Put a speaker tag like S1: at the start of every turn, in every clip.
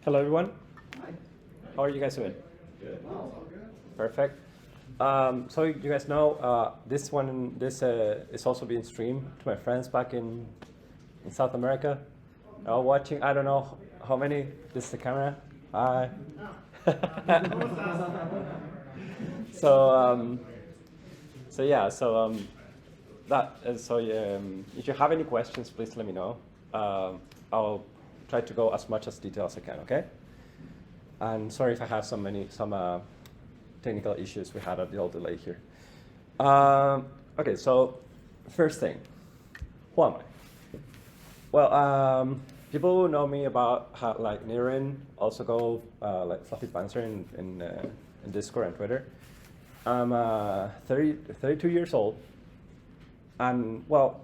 S1: Hello, everyone.
S2: Hi.
S1: How are you guys doing?
S2: Good.
S1: Perfect. So you guys know this is also being streamed to my friends back in South America. Watching. I don't know how many. This is the camera. Hi. so yeah. If you have any questions, please let me know. I'll try to go as much as detail as I can. Okay. And sorry if I have some technical issues we had a little delay here. Okay, so first thing, who am I? Well, people who know me about how, like Nitorin, also go like Fluffy Panzer in Discord and Twitter. I'm 32 years old, and well,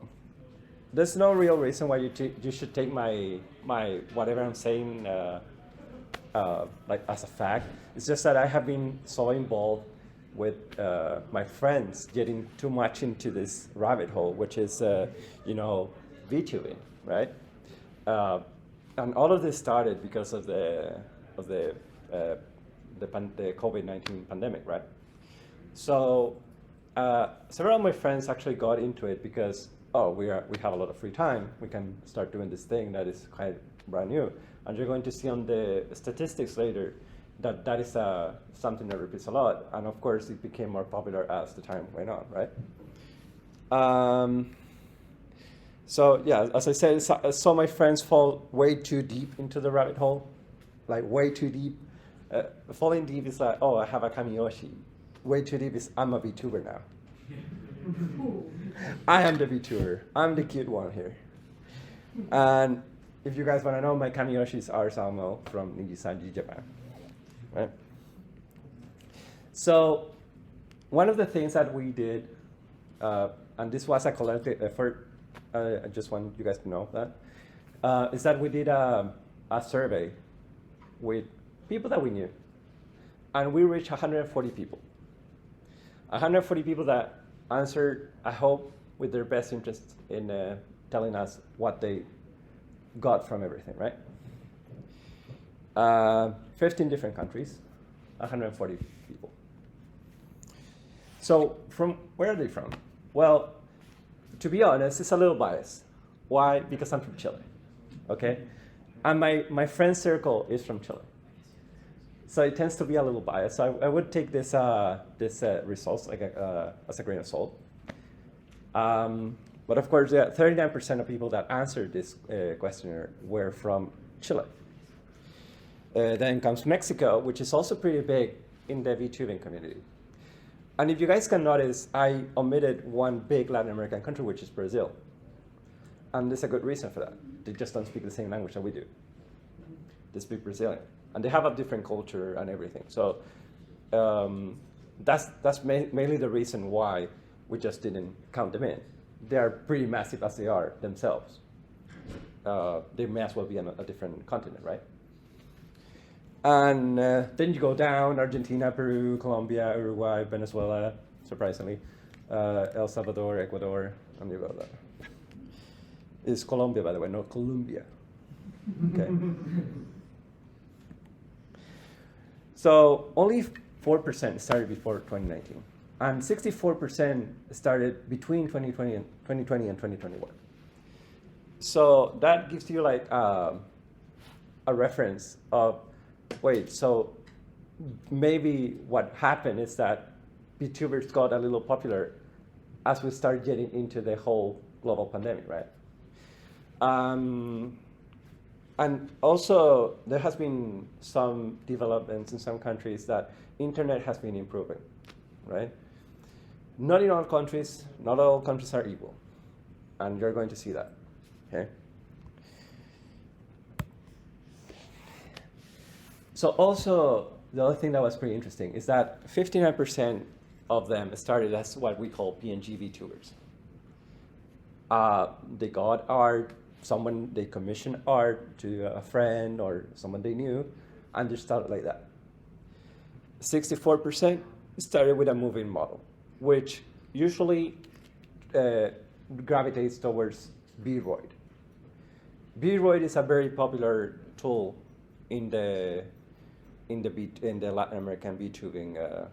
S1: there's no real reason why you should take my whatever I'm saying like as a fact. It's just that I have been so involved with my friends getting too much into this rabbit hole, which is VTubing, right? And all of this started because of the COVID-19 pandemic, right? So several of my friends actually got into it because we have a lot of free time. We can start doing this thing that is quite brand new. And you're going to see on the statistics later that is something that repeats a lot. And of course, it became more popular as the time went on, right? So yeah, as I said, so my friends fall way too deep into the rabbit hole, like way too deep. Falling deep is like, oh, I have a Kamiyoshi. Way too deep is I'm a Vtuber now. I am the Vtuber. I'm the cute one here. And if you guys want to know, my Kamiyoshis are Samo from Nijisanji, Japan. Right? So one of the things that we did, and this was a collective effort, I just want you guys to know that, is that we did a survey with people that we knew. And we reached 140 people. 140 people that answered, I hope, with their best interest in telling us what they got from everything, right? 15 different countries, 140 people. So from where are they from? Well, to be honest, it's a little biased. Why? Because I'm from Chile, okay? And my friend circle is from Chile. So it tends to be a little biased. So I would take this results like as a grain of salt. But of course, 39% of people that answered this questionnaire were from Chile. Then comes Mexico, which is also pretty big in the VTubing community. And if you guys can notice, I omitted one big Latin American country, which is Brazil. And there's a good reason for that. They just don't speak the same language that we do. They speak Brazilian. And they have a different culture and everything. So that's mainly the reason why we just didn't count them in. They are pretty massive as they are themselves. They may as well be on a different continent, right? And then you go down, Argentina, Peru, Colombia, Uruguay, Venezuela, surprisingly, El Salvador, Ecuador, and you go there. It's Colombia, by the way, not Colombia. Okay. So only 4% started before 2019. And 64% started between 2020 and 2021. So that gives you like a reference of, wait, so maybe what happened is that VTubers got a little popular as we started getting into the whole global pandemic, right? And also there has been some developments in some countries that internet has been improving, right? Not in all countries, not all countries are equal. And you're going to see that, okay? So also, the other thing that was pretty interesting is that 59% of them started as what we call PNG VTubers. They got art, they commissioned art to a friend or someone they knew, and they started like that. 64% started with a moving model, which usually gravitates towards Vroid. Vroid is a very popular tool in the Latin American VTubing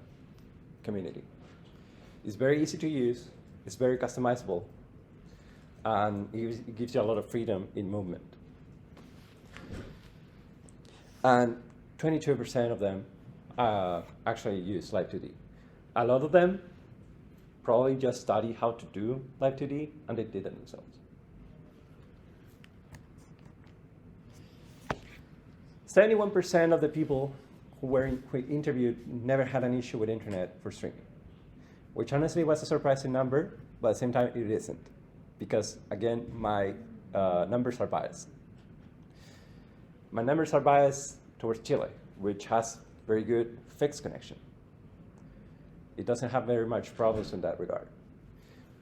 S1: community. It's very easy to use. It's very customizable, and it gives you a lot of freedom in movement. And 22% of them actually use Live 2D. A lot of them probably just study how to do Live 2D, and they did it themselves. 71% of the people who interviewed never had an issue with internet for streaming, which honestly was a surprising number, but at the same time it isn't, because again, my numbers are biased. My numbers are biased towards Chile, which has very good fixed connection. It doesn't have very much problems in that regard.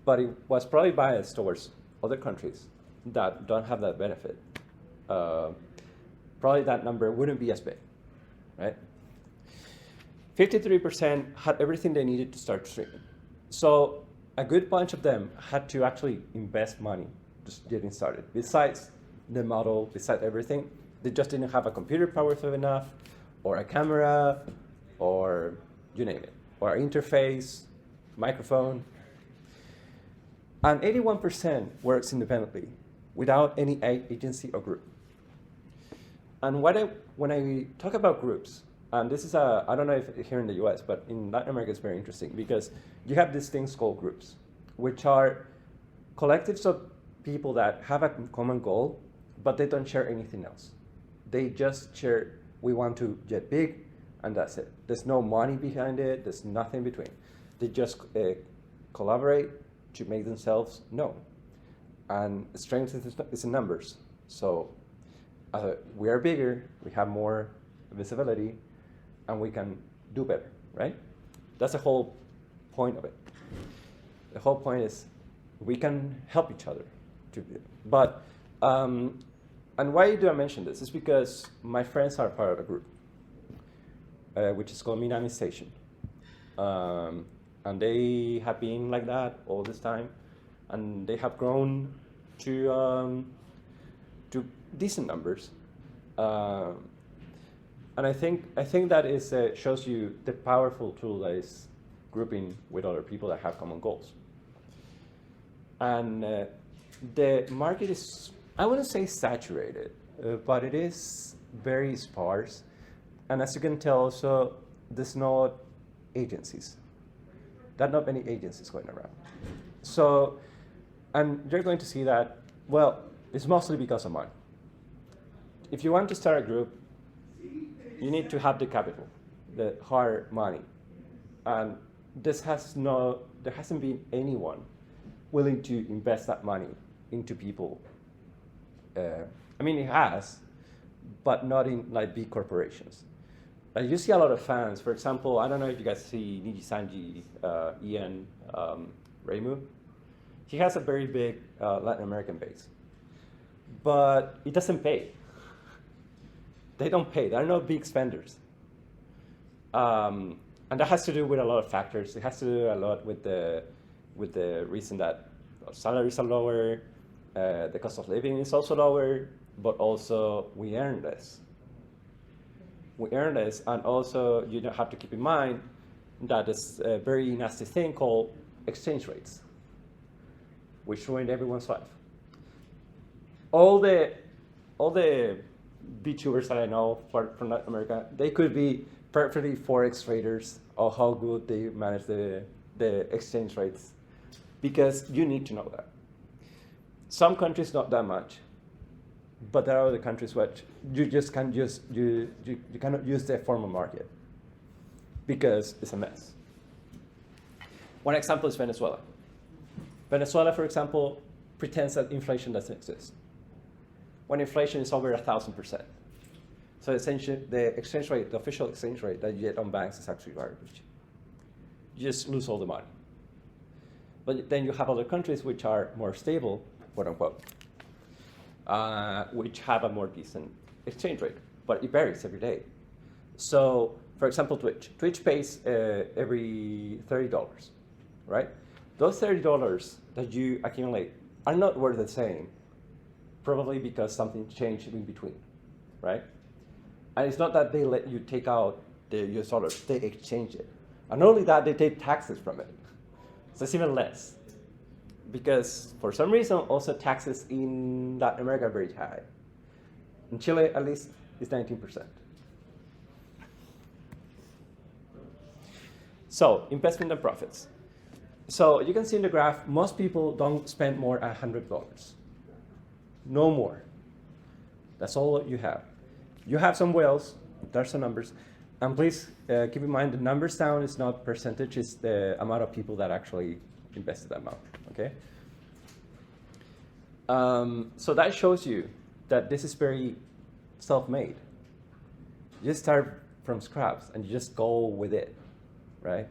S1: But it was probably biased towards other countries that don't have that benefit. Probably that number wouldn't be as big, right? 53% had everything they needed to start streaming. So a good bunch of them had to actually invest money just getting started. Besides the model, besides everything, they just didn't have a computer powerful enough, or a camera, or you name it, or an interface, microphone. And 81% works independently without any agency or group. And when I talk about groups, and this is I don't know if here in the US, but in Latin America it's very interesting because you have these things called groups, which are collectives of people that have a common goal, but they don't share anything else. They just share, we want to get big, and that's it. There's no money behind it, there's nothing between. They just collaborate to make themselves known. And strength is in numbers. So we are bigger, we have more visibility, and we can do better, right? That's the whole point of it. The whole point is we can help each other. And why do I mention this? It's because my friends are part of a group, which is called Menace Station. And they have been like that all this time, and they have grown to decent numbers. And I think that is shows you the powerful tool that is grouping with other people that have common goals. And the market is, I wouldn't say saturated, but it is very sparse. And as you can tell, also, there's not agencies. There are not many agencies going around. So, and you're going to see that, well, it's mostly because of money. If you want to start a group, you need to have the capital, the hard money. And there hasn't been anyone willing to invest that money into people. I mean, it has, but not in like big corporations. You see a lot of fans. For example, I don't know if you guys see Niji Sanji, Ian, Reimu. He has a very big Latin American base, but it doesn't pay. They don't pay. They're not big spenders. And that has to do with a lot of factors. It has to do a lot with the reason that salaries are lower, the cost of living is also lower, but also we earn less. We earn less, and also you don't have to keep in mind that there's a very nasty thing called exchange rates, which ruin everyone's life. All the Vtubers that I know from Latin America, they could be perfectly Forex traders or how good they manage the exchange rates, because you need to know that. Some countries not that much, but there are other countries which you just can't you cannot use the formal market because it's a mess. One example is Venezuela. Venezuela, for example, pretends that inflation doesn't exist, when inflation is over 1,000%. So essentially, the exchange rate, the official exchange rate that you get on banks is actually garbage. You just lose all the money. But then you have other countries which are more stable, quote unquote, which have a more decent exchange rate, but it varies every day. So, for example, Twitch pays every $30, right? Those $30 that you accumulate are not worth the same, probably because something changed in between, right? And it's not that they let you take out the US dollars, they exchange it. And not only that, they take taxes from it. So it's even less. Because for some reason, also taxes in Latin America are very high. In Chile, at least, it's 19%. So, investment and profits. So you can see in the graph, most people don't spend more than $100. No more. That's all you have. You have some whales, there's some numbers. And please keep in mind the numbers down is not percentage, it's the amount of people that actually invested that amount, okay? So that shows you that this is very self-made. You just start from scratch and you just go with it, right?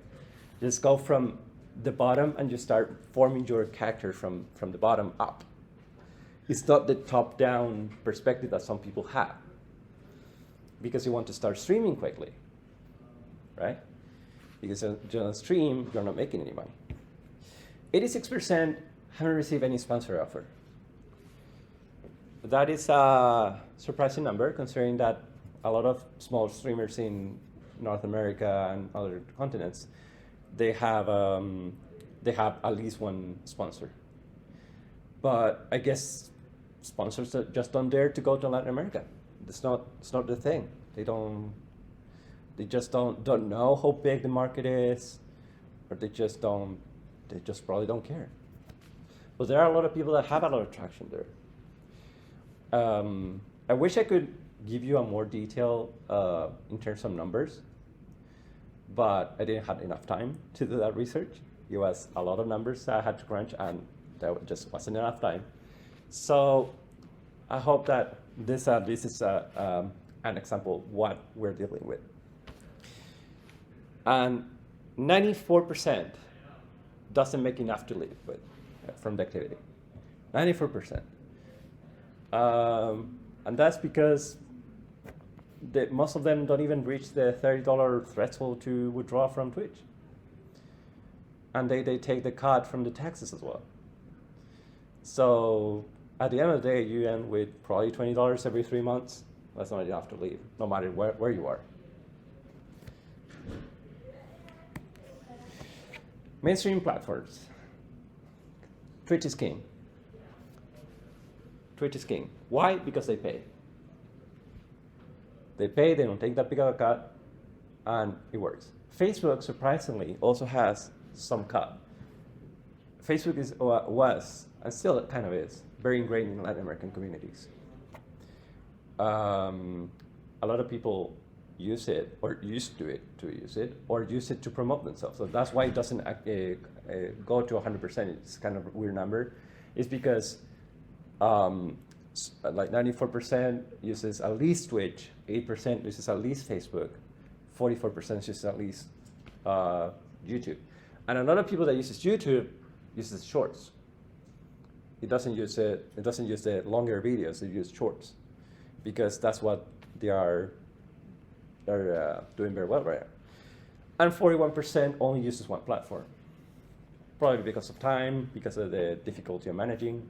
S1: You just go from the bottom and you start forming your character from the bottom up. It's not the top-down perspective that some people have because you want to start streaming quickly, right? Because if you don't stream, you're not making any money. 86% haven't received any sponsor offer. That is a surprising number considering that a lot of small streamers in North America and other continents, they have at least one sponsor. But I guess sponsors just don't dare to go to Latin America. It's not the thing. They just don't know how big the market is, or they just probably don't care. But there are a lot of people that have a lot of traction there. I wish I could give you a more detail in terms of numbers, but I didn't have enough time to do that research. It was a lot of numbers I had to crunch, and there just wasn't enough time. So I hope that this is an example of what we're dealing with. And 94% doesn't make enough to live with from the activity. 94%. And that's because most of them don't even reach the $30 threshold to withdraw from Twitch. And they take the cut from the taxes as well. So at the end of the day, you end with probably $20 every 3 months. That's not enough to live, no matter where you are. Mainstream platforms. Twitch is king. Twitch is king. Why? Because they pay. They pay, they don't take that big of a cut, and it works. Facebook, surprisingly, also has some cut. Facebook was, and still kind of is, very ingrained in Latin American communities. A lot of people use it, or used to use it, or use it to promote themselves. So that's why it doesn't go to 100%. It's kind of a weird number. It's because like 94% uses at least Twitch, 8% uses at least Facebook, 44% uses at least YouTube. And a lot of people that uses YouTube uses shorts. It doesn't use the longer videos, it uses shorts. Because that's what they're doing very well right now. And 41% only uses one platform. Probably because of time, because of the difficulty of managing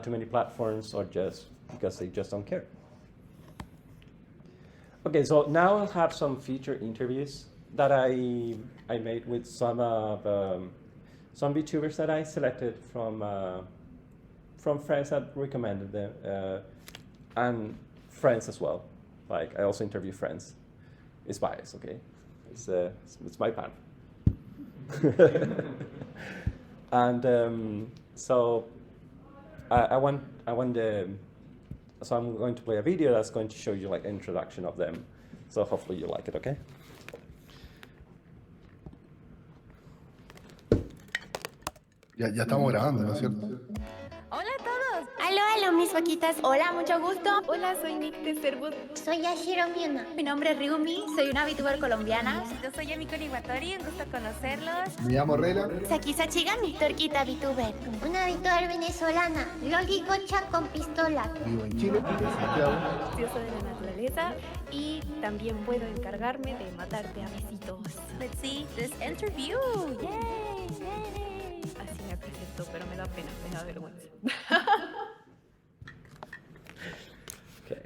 S1: too many platforms, or just because they just don't care. Okay, so now I'll have some feature interviews that I made with some Vtubers that I selected from friends that recommended them, and friends as well. Like I also interview friends. It's biased, okay? It's my pan. And so so I'm going to play a video that's going to show you like an introduction of them. So hopefully you like it, okay?
S2: Ya estamos grabando, ¿no es cierto?
S3: Hola a todos. Aló, mis vaquitas. Hola, mucho gusto. Hola, soy Nick de Cerbud.
S4: Soy Yashiro Miona.
S3: Mi nombre es Ryumi, soy una Vtuber colombiana. Yo soy Yamiko Niwatori, un gusto conocerlos.
S2: Me llamo Rela.
S3: Sakisa Chigami, Torquita Vtuber.
S4: Una Vtuber venezolana. Loli Gocha con pistola.
S2: Vivo en Chile, Santiago.
S5: Yo soy de la naturaleza y también puedo encargarme de matarte a besitos.
S3: Let's see this interview. Yay, yay.
S5: Así me presento, pero me da pena, me da vergüenza.
S1: Okay,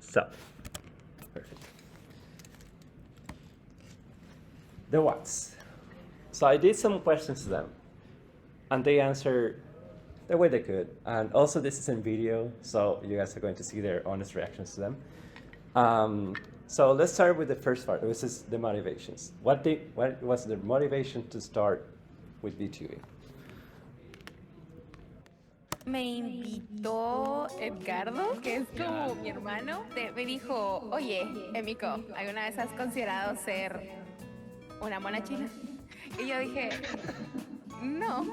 S1: so, perfect. the whats. So I did some questions to them, and they answered the way they could. And also, this is in video, so you guys are going to see their honest reactions to them. So let's start with the first part, which is the motivations. What was the motivation to start with VTubing?
S6: Me invitó Edgardo, que es como mi hermano, me dijo, oye, Emiko, ¿alguna vez has considerado ser una mona china? Y yo dije, no.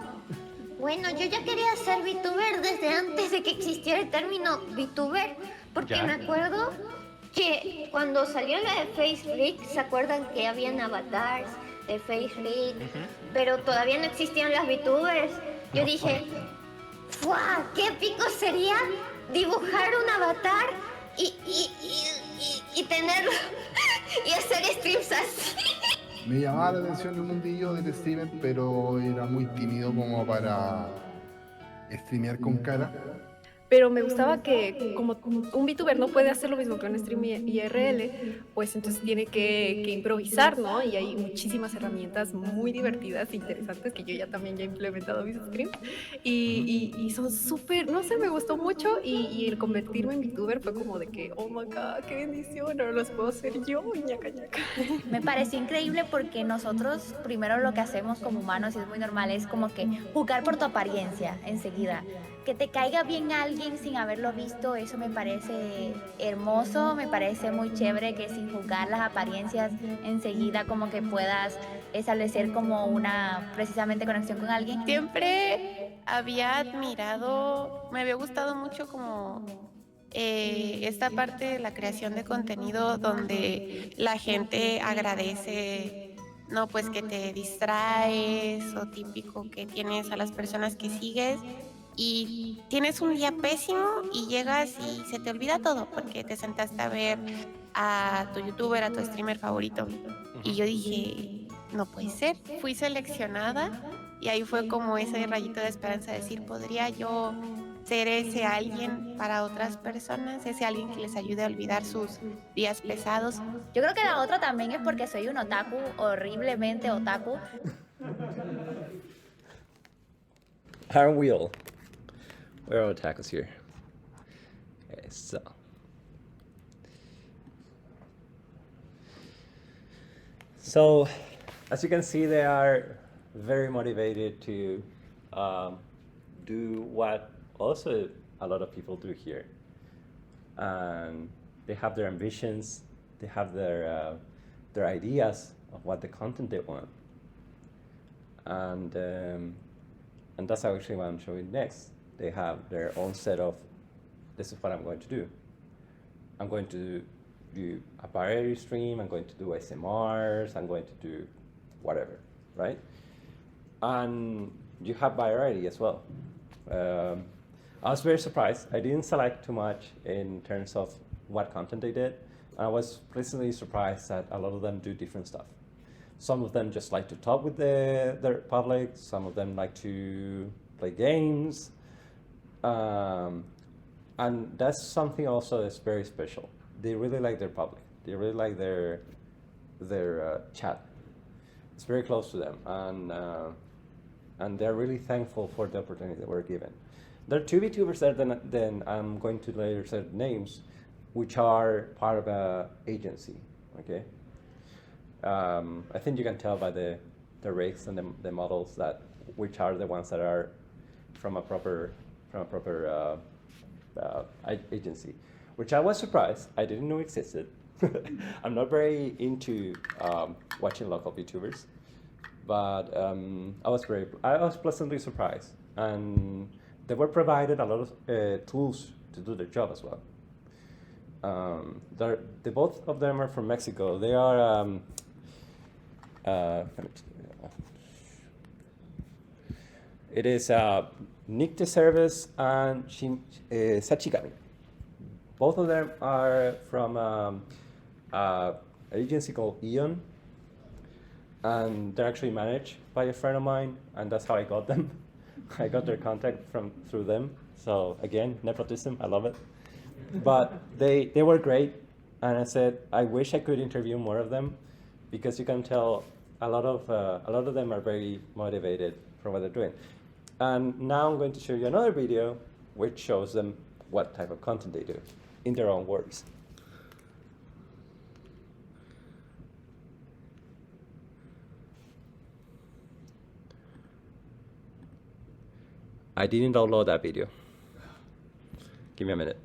S4: Bueno, yo ya quería ser VTuber desde antes de que existiera el término VTuber, porque me acuerdo que cuando salió la de Face Freak, ¿se acuerdan que habían avatars de Face Freak? Pero todavía no existían las VTubers. Yo dije, ¡fua! ¡Qué épico sería dibujar un avatar y tenerlo y hacer streams así!
S2: Me llamaba la atención el mundillo del streamer, pero era muy tímido como para streamear con cara.
S5: Pero me gustaba que como un VTuber no puede hacer lo mismo que un stream IRL, pues entonces tiene que improvisar, ¿no? Y hay muchísimas herramientas muy divertidas e interesantes que yo también he implementado en mis streams. Y son súper, no sé, me gustó mucho. Y el convertirme en VTuber fue como de que, oh my God, qué bendición, ahora los puedo hacer yo, ñaca, ñaca.
S3: Me pareció increíble porque nosotros primero lo que hacemos como humanos, y es muy normal, es como que jugar por tu apariencia enseguida. Que te caiga bien alguien sin haberlo visto, eso me parece hermoso, me parece muy chévere que sin juzgar las apariencias enseguida como que puedas establecer como una precisamente conexión con alguien.
S6: Siempre había admirado, me había gustado mucho como esta parte de la creación de contenido donde la gente agradece, no, pues que te distraes o típico que tienes a las personas que sigues y tienes un día pésimo y llegas y se te olvida todo porque te sentaste a ver a tu youtuber, a tu streamer favorito. Y yo dije, no puede ser, fui seleccionada y ahí fue como ese rayito de esperanza de decir, ¿podría yo ser ese alguien para otras personas? Ese alguien que les ayude a olvidar sus días pesados.
S3: Yo creo que la otra también es porque soy un otaku, horriblemente otaku.
S1: Iron Wheel. Where are otakus here? Okay, so as you can see, they are very motivated to do what also a lot of people do here, and they have their ambitions, they have their ideas of what the content they want, and that's actually what I'm showing next. They have their own set of, this is what I'm going to do. I'm going to do a variety stream, I'm going to do ASMRs, I'm going to do whatever, right? And you have variety as well. I was very surprised. I didn't select too much in terms of what content they did. I was pleasantly surprised that a lot of them do different stuff. Some of them just like to talk with their public, some of them like to play games, and that's something also that's very special. They really like their public. They really like their chat. It's very close to them, and they're really thankful for the opportunity that we're given. There are two VTubers that then I'm going to later say names, which are part of an agency. Okay. I think you can tell by the rigs and the models that which are the ones that are from a proper agency, which I was surprised. I didn't know existed. I'm not very into watching local VTubers, but I was pleasantly surprised, and they were provided a lot of tools to do their job as well. Both of them are from Mexico. They are. It is Nick de Service and Sachigami. Both of them are from an agency called Eon, and they're actually managed by a friend of mine, and that's how I got them. I got their contact through them. So again, nepotism, I love it. But they were great, and I said I wish I could interview more of them, because you can tell a lot of them are very motivated for what they're doing. And now I'm going to show you another video which shows them what type of content they do in their own words. I didn't download that video. Give me a minute.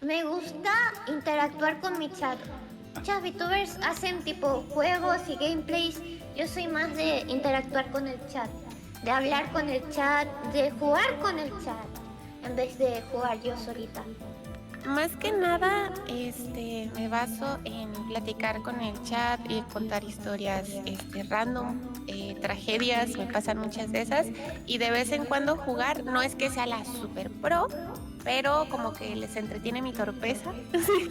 S4: Me gusta interactuar con mi chat. Muchas VTubers hacen tipo juegos y gameplays. Yo soy más de interactuar con el chat, de hablar con el chat, de jugar con el chat, en vez de jugar yo solita.
S6: Más que nada, me baso en platicar con el chat y contar historias random, tragedias, me pasan muchas de esas, y de vez en cuando jugar. No es que sea la super pro, pero como que les entretiene mi torpeza.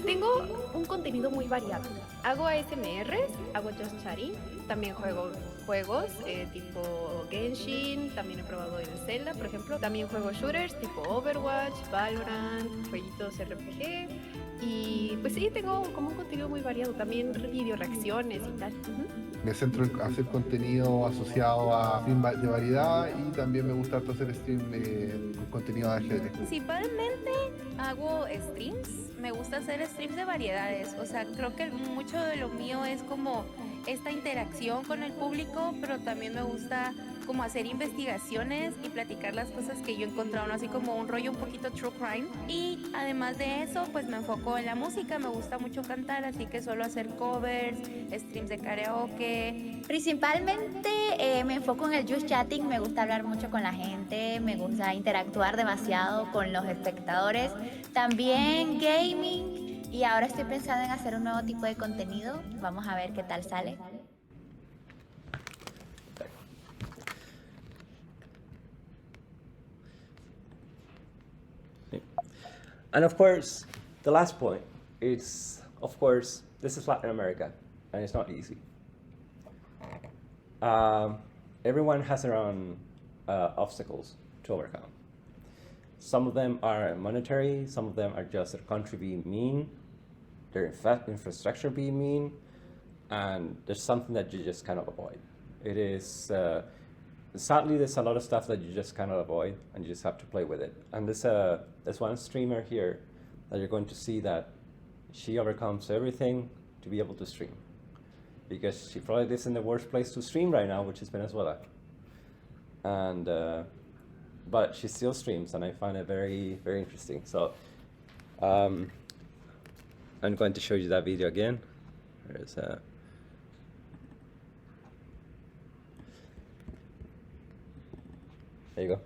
S5: Tengo un contenido muy variado. Hago ASMRs, hago just chatting, también juego juegos tipo Genshin, también he probado el Zelda, por ejemplo. También juego shooters tipo Overwatch, Valorant, jueguitos RPG. Y pues sí, tengo como un contenido muy variado, también video reacciones y tal.
S2: Me centro en hacer contenido asociado a stream de variedad y también me gusta harto hacer stream con contenido de ajedrez.
S7: Principalmente hago streams, me gusta hacer streams de variedades, o sea, creo que mucho de lo mío es como esta interacción con el público, pero también me gusta como hacer investigaciones y platicar las cosas que yo he encontrado, ¿no? Así como un rollo un poquito true crime. Y además de eso, pues me enfoco en la música, me gusta mucho cantar, así que suelo hacer covers, streams de karaoke.
S3: Principalmente me enfoco en el just chatting, me gusta hablar mucho con la gente, me gusta interactuar demasiado con los espectadores. También gaming, y ahora estoy pensando en hacer un nuevo tipo de contenido. Vamos a ver qué tal sale.
S1: And of course, the last point is, of course, this is Latin America, and it's not easy. Everyone has their own obstacles to overcome. Some of them are monetary, some of them are just their country being mean, their infrastructure being mean, and there's something that you just cannot avoid. It is, sadly, there's a lot of stuff that you just cannot avoid, and you just have to play with it. And there's one streamer here that you're going to see that she overcomes everything to be able to stream, because she probably lives in the worst place to stream right now, which is Venezuela. And but she still streams, and I find it very, very interesting. So I'm going to show you that video again. There's there you go.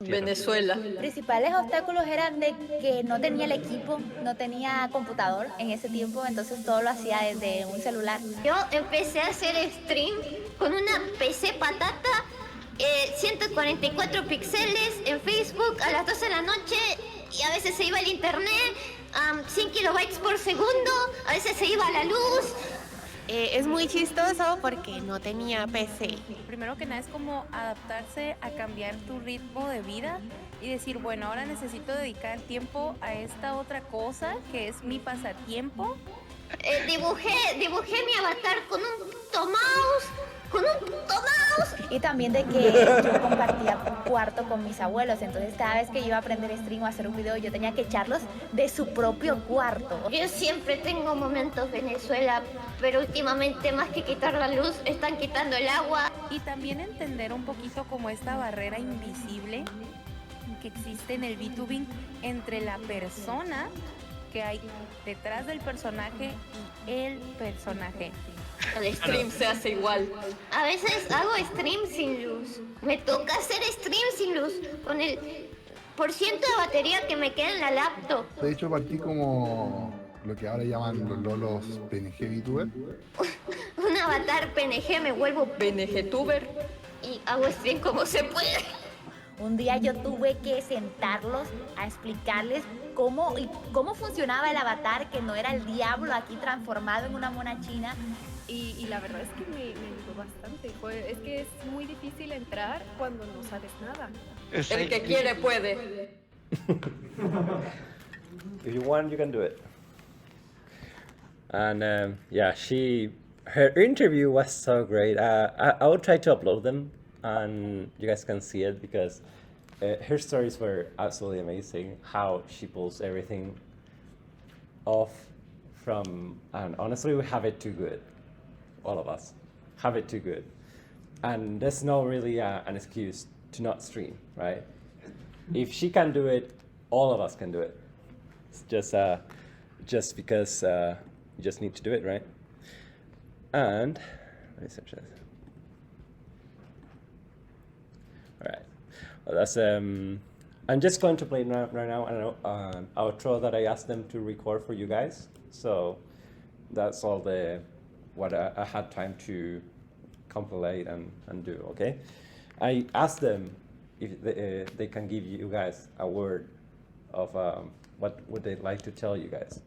S8: Venezuela.
S3: Los principales obstáculos eran de que no tenía el equipo, no tenía computador en ese tiempo, entonces todo lo hacía desde un celular.
S4: Yo empecé a hacer stream con una PC patata, 144 píxeles en Facebook a las 12 de la noche, y a veces se iba el internet, 100 kilobytes por segundo, a veces se iba la luz.
S6: Es muy chistoso porque no tenía PC.
S7: Primero que nada es como adaptarse a cambiar tu ritmo de vida y decir, bueno, ahora necesito dedicar tiempo a esta otra cosa que es mi pasatiempo.
S4: Dibujé mi avatar con un mouse.
S3: Y también de que yo compartía cuarto con mis abuelos, entonces cada vez que yo iba a aprender stream o hacer un video, yo tenía que echarlos de su propio cuarto.
S4: Yo siempre tengo momentos Venezuela, pero últimamente más que quitar la luz, están quitando el agua.
S7: Y también entender un poquito como esta barrera invisible que existe en el VTubing entre la persona que hay detrás del personaje y el personaje.
S8: El stream se hace igual.
S4: A veces hago stream sin luz. Me toca hacer stream sin luz con el % de batería que me queda en la laptop.
S2: De hecho, partí como lo que ahora llaman los lolos PNG VTuber.
S4: Un avatar PNG, me vuelvo
S8: Vtuber.
S4: y hago stream como se puede.
S3: Un día yo tuve que sentarlos a explicarles cómo funcionaba el avatar, que no era el diablo aquí transformado en una mona china.
S5: Y la verdad es que me ayudó bastante. Es que es muy difícil entrar cuando no sabes nada.
S8: El que quiere puede.
S1: If you want, you can do it. And yeah, she her interview was so great. I will try to upload them and you guys can see it because her stories were absolutely amazing. How she pulls everything off from, and honestly, we have it too good. All of us have it too good. And there's no really an excuse to not stream, right? If she can do it, all of us can do it. It's just because you just need to do it, right? And let me search this. All right. Well, that's I'm just going to play right now an outro that I asked them to record for you guys. So that's all what I had time to compilate and do. Okay. I asked them if they can give you guys a word of what would they like to tell you guys.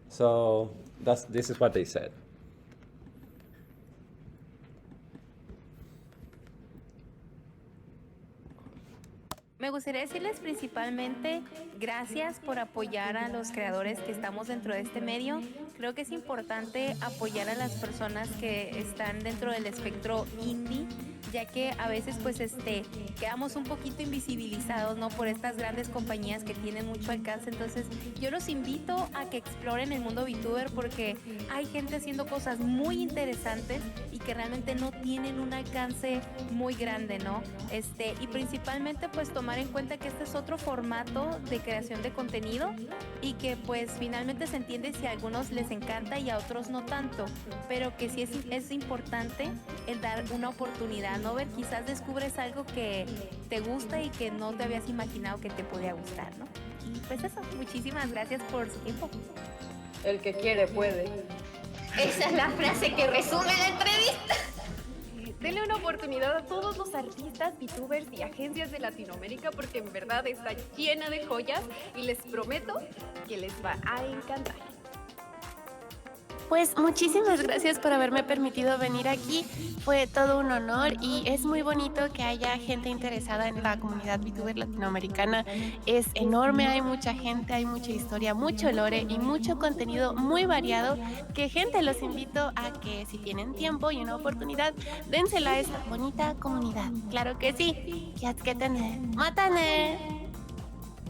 S1: So this is what they said.
S7: Me gustaría decirles principalmente gracias por apoyar a los creadores que estamos dentro de este medio. Creo que es importante apoyar a las personas que están dentro del espectro indie, ya que a veces pues quedamos un poquito invisibilizados, ¿no? Por estas grandes compañías que tienen mucho alcance. Entonces yo los invito a que exploren el mundo Vtuber porque hay gente haciendo cosas muy interesantes y que realmente no tienen un alcance muy grande, ¿no? Y principalmente pues tomar en cuenta que este es otro formato de creación de contenido y que pues finalmente se entiende si a algunos les encanta y a otros no tanto, pero que sí es importante el dar una oportunidad, ¿no? Ver, quizás descubres algo que te gusta y que no te habías imaginado que te podía gustar, ¿no? Y pues eso, muchísimas gracias por su tiempo.
S8: El que quiere puede.
S4: Esa es la frase que resume la entrevista.
S5: Denle una oportunidad a todos los artistas, Vtubers y agencias de Latinoamérica porque en verdad está llena de joyas y les prometo que les va a encantar.
S6: Pues muchísimas gracias por haberme permitido venir aquí. Fue todo un honor y es muy bonito que haya gente interesada en la comunidad Vtuber latinoamericana. Es enorme, hay mucha gente, hay mucha historia, mucho lore y mucho contenido muy variado. Que gente, los invito a que si tienen tiempo y una oportunidad, dénsela a esta bonita comunidad. Claro que sí. ¡Mátane!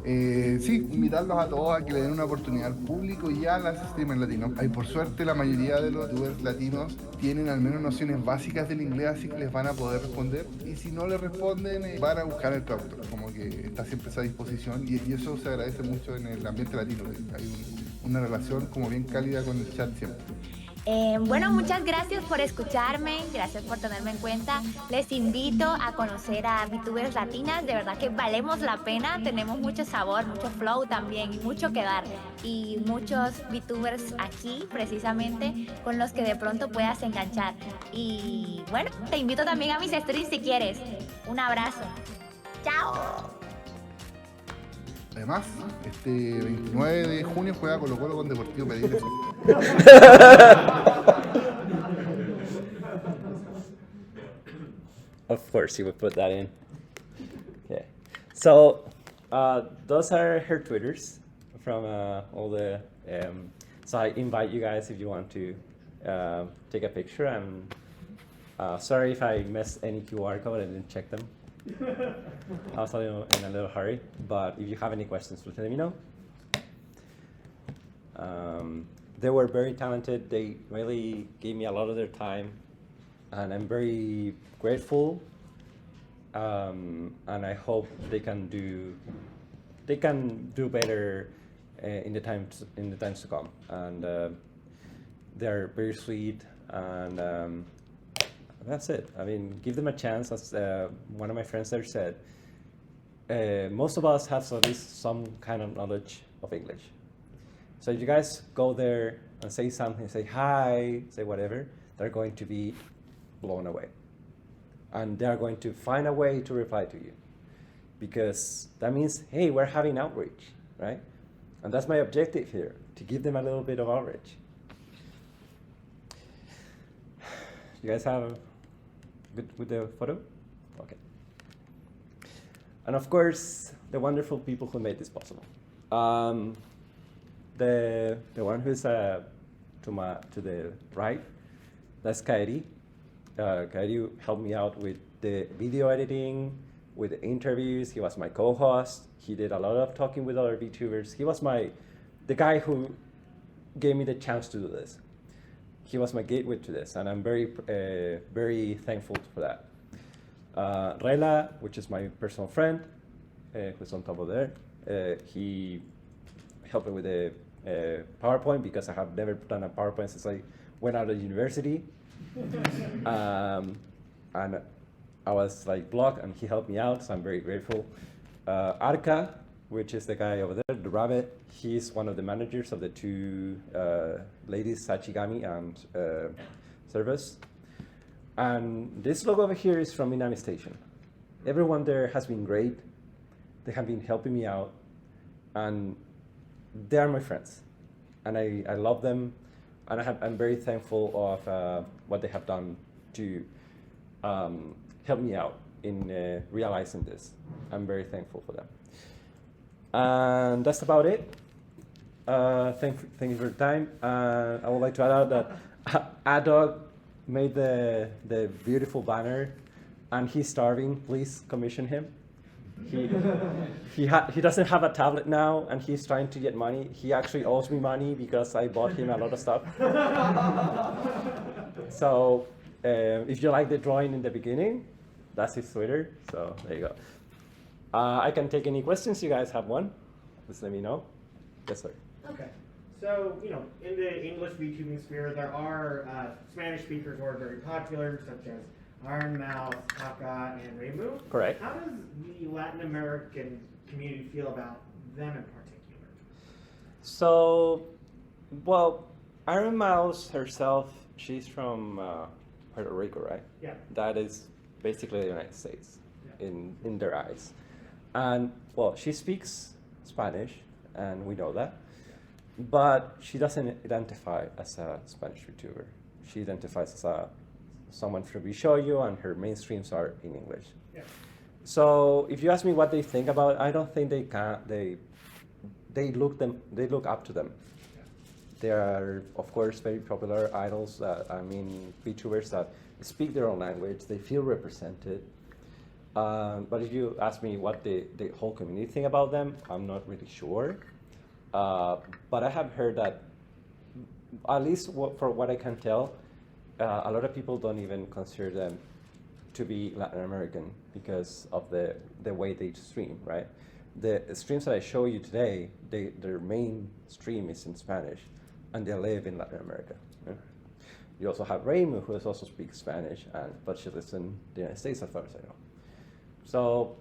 S2: Sí, invitarlos a todos a que le den una oportunidad al público y a las streamers latinos. Ay, por suerte la mayoría de los youtubers latinos tienen al menos nociones básicas del inglés, así que les van a poder responder. Y si no les responden, van a buscar el traductor, como que está siempre a esa disposición. Y eso se agradece mucho en el ambiente latino. Hay una relación como bien cálida con el chat siempre.
S3: Bueno, muchas gracias por escucharme, gracias por tenerme en cuenta. Les invito a conocer a Vtubers latinas, de verdad que valemos la pena, tenemos mucho sabor, mucho flow también y mucho que dar. Y muchos Vtubers aquí, precisamente, con los que de pronto puedas enganchar. Y bueno, te invito también a mis streams si quieres. Un abrazo. ¡Chao!
S2: Además, este 29 de junio juega Colo-Colo con Deportivo Pedir.
S1: Of course, you would put that in. Okay. So, those are her Twitters from all the. So I invite you guys if you want to take a picture. And sorry if I missed any QR code. I didn't check them. I was in a little hurry, but if you have any questions, please let me know. They were very talented. They really gave me a lot of their time, and I'm very grateful. And I hope they can do better in the times to come. And they're very sweet and. That's it. I mean, give them a chance. As one of my friends there said, most of us have at least some kind of knowledge of English. So if you guys go there and say something, say hi, say whatever, they're going to be blown away. And they're going to find a way to reply to you. Because that means, hey, we're having outreach, right? And that's my objective here, to give them a little bit of outreach. You guys have good with the photo? Okay. And of course, the wonderful people who made this possible. The one who's to the right, That's Kaeri. Kaeri helped me out with the video editing, with the interviews. He was my co-host. He did a lot of talking with other VTubers. He was the guy who gave me the chance to do this. He was my gateway to this, and I'm very thankful for that. Rela, which is my personal friend, who's on top of there, he helped me with the PowerPoint because I have never done a PowerPoint since I went out of university. And I was like blocked, and he helped me out, so I'm very grateful. Arka, which is the guy over there, the rabbit, he's one of the managers of the two ladies, Sachigami and Service. And this logo over here is from Minami Station. Everyone there has been great. They have been helping me out, and they are my friends. And I love them, and I'm very thankful of what they have done to help me out in realizing this. I'm very thankful for them. And that's about it. Thank you for your time. I would like to add that Adog made the beautiful banner, and he's starving. Please commission him. He doesn't have a tablet now, and he's trying to get money. He actually owes me money because I bought him a lot of stuff. So if you like the drawing in the beginning, that's his Twitter. So there you go. I can take any questions. You guys have one? Just let me know. Yes, sir.
S9: Okay. So, in the English VTubing sphere, there are Spanish speakers who are very popular, such as Iron Mouse, Taka, and Reimu.
S1: Correct.
S9: How does the Latin American community feel about them in particular?
S1: So, well, Iron Mouse herself, she's from Puerto Rico, right?
S9: Yeah.
S1: That is basically the United States
S9: Yeah.
S1: in their eyes. And, well, she speaks Spanish, and we know that. But she doesn't identify as a Spanish VTuber. She identifies as someone from Bishoyo, and her mainstreams are in English.
S9: Yeah.
S1: So if you ask me what they think about it, I don't think they look up to them.
S9: Yeah.
S1: They are, of course, very popular idols. VTubers that speak their own language. They feel represented. But if you ask me what the whole community think about them, I'm not really sure. But I have heard that, at least for what I can tell, a lot of people don't even consider them to be Latin American because of the way they stream, right? The streams that I show you today, their main stream is in Spanish, and they live in Latin America. Right? You also have Reimu, who also speaks Spanish, but she lives in the United States, as far as I know. So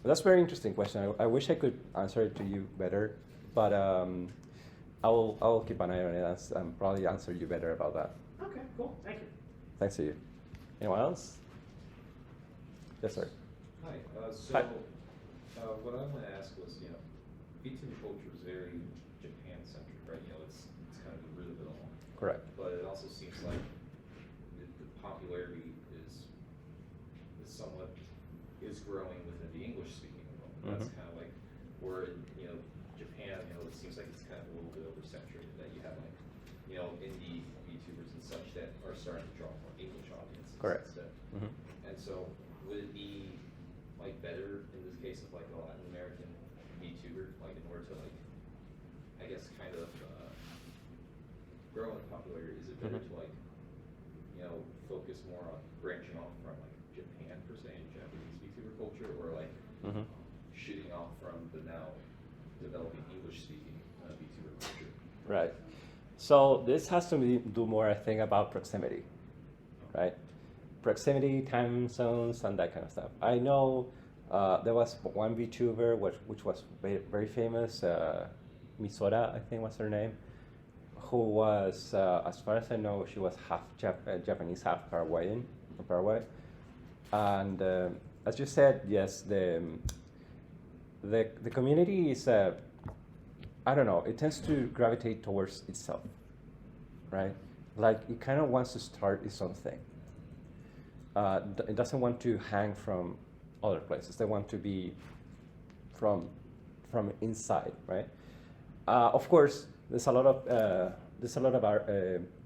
S1: that's a very interesting question. I wish I could answer it to you better, but I'll keep an eye on it and probably answer you better about that.
S9: Okay, cool. Thank you.
S1: Thanks to you. Anyone else? Yes, sir.
S10: Hi.
S1: Hi.
S10: What I want to ask was, VTuber culture is very Japan-centric, right? It's kind of the root of it all.
S1: Correct.
S10: But it also seems like the popularity is growing within the English-speaking world. That's kind of like where Japan, it seems like it's kind of a little bit over-centric, that you have indie VTubers and such that are starting to draw more English audiences.
S1: Correct.
S10: Instead. And so would it be better in this case of a Latin American VTuber, in order to I guess kind of grow in popularity? Is it better to focus more on branching off from Japan per se and Japanese VTuber culture, or shooting off from the now developing English speaking VTuber culture?
S1: Right. So this has to do more, I think, about proximity, right? Proximity, time zones, and that kind of stuff. I know there was one VTuber which was very, very famous, Misora, I think was her name, who was, as far as I know, she was half Japanese, half Paraguayan, from Paraguay. And as you said, yes, the community is, I don't know, it tends to gravitate towards itself, right? It kind of wants to start its own thing. It doesn't want to hang from other places. They want to be from inside, right? Of course, there's a lot of there's a lot of our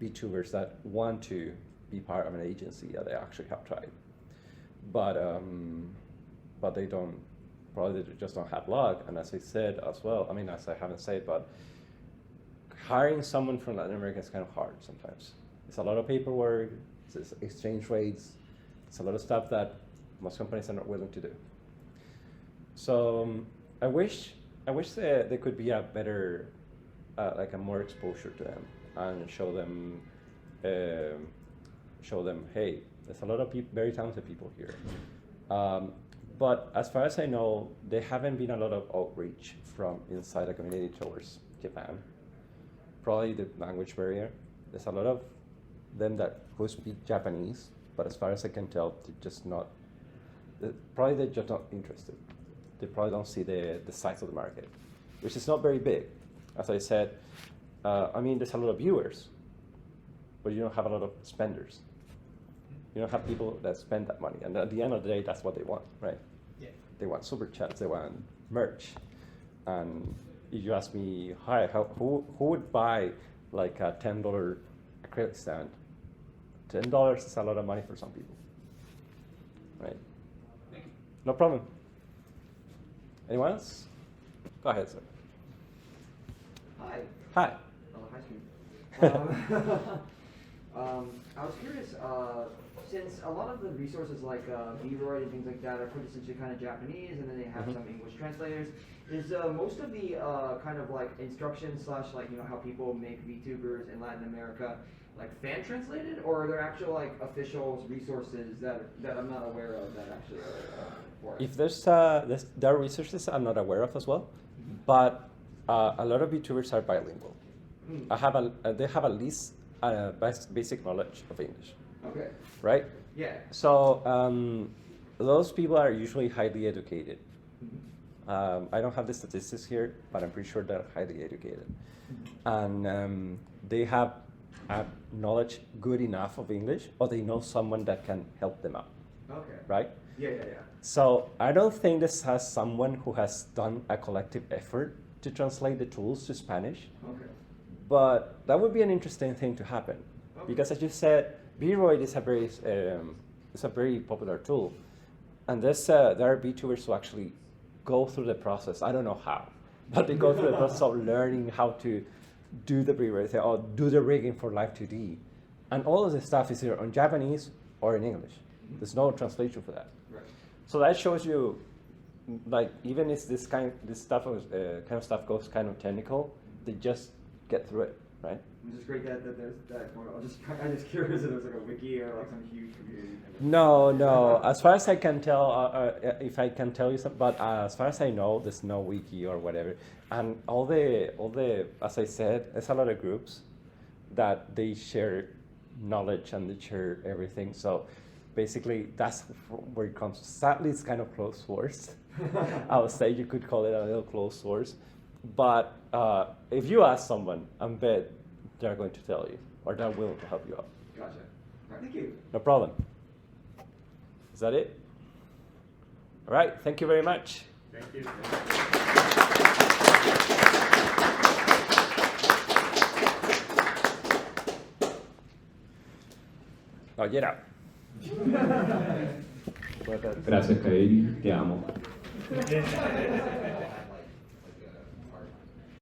S1: Vtubers that want to be part of an agency that they actually have tried, but they don't, probably they just don't have luck. And as I said as well, I mean, as I haven't said, but hiring someone from Latin America is kind of hard sometimes. It's a lot of paperwork, it's exchange rates, it's a lot of stuff that most companies are not willing to do. So I wish there could be a better, like a more exposure to them and show them, hey, there's a lot of very talented people here. But as far as I know, there haven't been a lot of outreach from inside the community towards Japan. Probably the language barrier. There's a lot of them who speak Japanese, but as far as I can tell, they're just not, probably they're just not interested. They probably don't see the size of the market, which is not very big. As I said, I mean, there's a lot of viewers, but you don't have a lot of spenders. You don't have people that spend that money. And at the end of the day, that's what they want, right? Yeah. They want super chats, they want merch. And if you ask me, hi, who would buy like a $10 acrylic stand? $10 is a lot of money for some people, right?
S10: Thank you.
S1: No problem. Anyone else? Go ahead, sir.
S11: Hi.
S1: Hi.
S11: Oh, hi, I was curious, since a lot of the resources like Vroid and things like that are quintessentially kind of Japanese, and then they have some English translators, is most of the kind of like instructions slash like, you know, how people make VTubers in Latin America like fan translated, or are there actual like official resources that I'm not aware of that actually are for it?
S1: If there are resources I'm not aware of as well, but a lot of VTubers are bilingual. They have at least basic knowledge of English.
S11: Okay.
S1: Right?
S11: Yeah.
S1: So those people are usually highly educated. I don't have the statistics here, but I'm pretty sure they're highly educated. And they have knowledge good enough of English, or they know someone that can help them out.
S11: Okay.
S1: Right?
S11: Yeah.
S1: So I don't think this has someone who has done a collective effort to translate the tools to Spanish.
S11: Okay.
S1: But that would be an interesting thing to happen, because as you said, Vroid is a very popular tool, and there are VTubers who actually go through the process. I don't know how, but they go through the process of learning how to do the Vroid or do the rigging for Live 2D, and all of the stuff is either on Japanese or in English. There's no translation for that.
S11: Right.
S1: So that shows you, like, even if this kind of stuff goes kind of technical, they just get through it, right?
S11: It's just great that there's that going on. I'm just curious if there's like a wiki or like some huge community.
S1: No. As far as I can tell, if I can tell you something, but as far as I know, there's no wiki or whatever. And all the, as I said, there's a lot of groups that they share knowledge and they share everything. So basically, that's where it comes. Sadly, it's kind of closed source. I would say you could call it a little closed source. But if you ask someone, I bet they're going to tell you, or they're willing to help you out.
S11: Gotcha. All right, thank you.
S1: No problem. Is that it? All right, thank you very much.
S9: Thank you.
S1: Now get out.
S10: Gracias, Kaeri. Te amo.